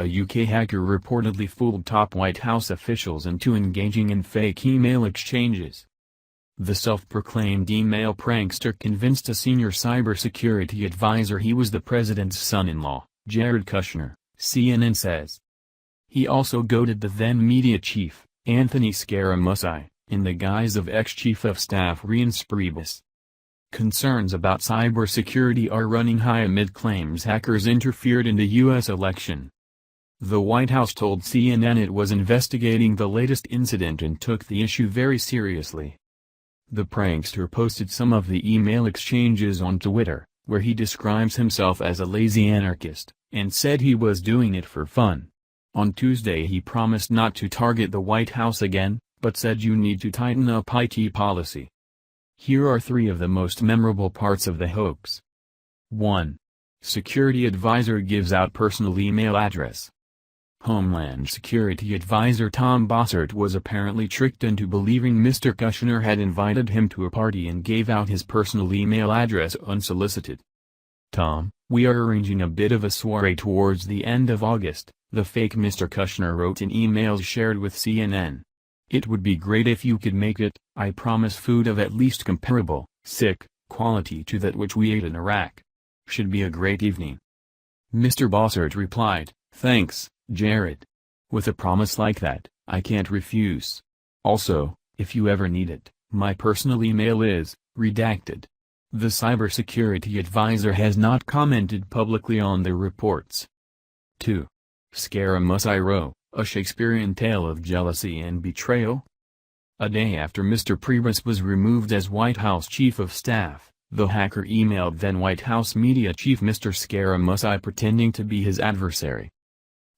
A UK hacker reportedly fooled top White House officials into engaging in fake email exchanges. The self-proclaimed email prankster convinced a senior cybersecurity advisor he was the president's son-in-law, Jared Kushner, CNN says. He also goaded the then media chief, Anthony Scaramucci, in the guise of ex-chief of staff Reince Priebus. Concerns about cybersecurity are running high amid claims hackers interfered in the U.S. election. The White House told CNN it was investigating the latest incident and took the issue very seriously. The prankster posted some of the email exchanges on Twitter, where he describes himself as a lazy anarchist, and said he was doing it for fun. On Tuesday he promised not to target the White House again, but said you need to tighten up IT policy. Here are three of the most memorable parts of the hoax. 1. Security advisor gives out personal email address. Homeland Security Advisor Tom Bossert was apparently tricked into believing Mr. Kushner had invited him to a party and gave out his personal email address unsolicited. Tom, we are arranging a bit of a soiree towards the end of August, the fake Mr. Kushner wrote in emails shared with CNN. It would be great if you could make it. I promise food of at least comparable, quality to that which we ate in Iraq. Should be a great evening. Mr. Bossert replied, thanks, Jared. With a promise like that, I can't refuse. Also, if you ever need it, my personal email is, redacted. The cybersecurity advisor has not commented publicly on the reports. 2. Scaramucci wrote, a Shakespearean tale of jealousy and betrayal? A day after Mr. Priebus was removed as White House Chief of Staff, the hacker emailed then White House media chief Mr. Scaramucci pretending to be his adversary.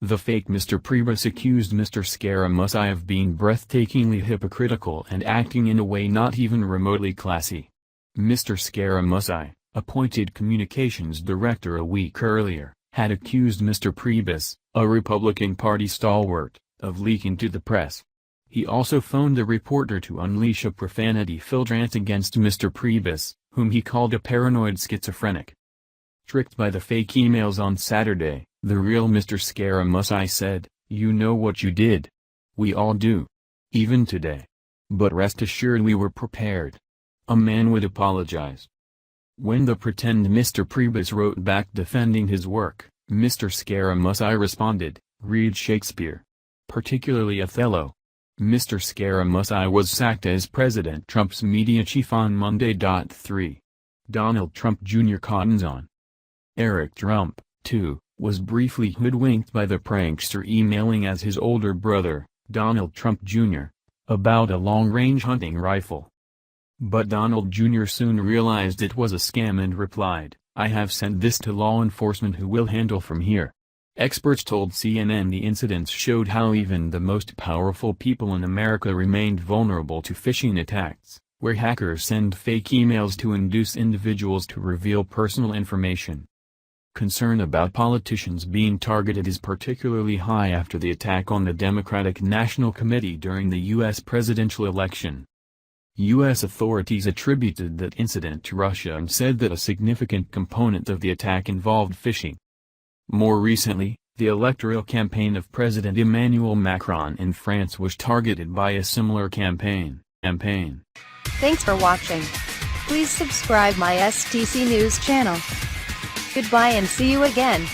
The fake Mr. Priebus accused Mr. Scaramucci of being breathtakingly hypocritical and acting in a way not even remotely classy. Mr. Scaramucci, appointed communications director a week earlier, had accused Mr. Priebus, a Republican Party stalwart, of leaking to the press. He also phoned the reporter to unleash a profanity-filled rant against Mr. Priebus, whom he called a paranoid schizophrenic. Tricked by the fake emails on Saturday, the real Mr. Scaramucci said, you know what you did. We all do. Even today. But rest assured we were prepared. A man would apologize. When the pretend Mr. Priebus wrote back defending his work, Mr. Scaramucci responded, read Shakespeare. Particularly Othello. Mr. Scaramucci was sacked as President Trump's media chief on Monday. 3. Donald Trump Jr. cottons on. Eric Trump, too, was briefly hoodwinked by the prankster emailing as his older brother, Donald Trump Jr., about a long-range hunting rifle. But Donald Jr. soon realized it was a scam and replied, I have sent this to law enforcement who will handle from here. Experts told CNN the incidents showed how even the most powerful people in America remained vulnerable to phishing attacks, where hackers send fake emails to induce individuals to reveal personal information. Concern about politicians being targeted is particularly high after the attack on the Democratic National Committee during the U.S. presidential election. U.S. authorities attributed that incident to Russia and said that a significant component of the attack involved phishing. More recently, the electoral campaign of President Emmanuel Macron in France was targeted by a similar campaign. Thanks for watching. Please subscribe my STC News channel. Goodbye and see you again.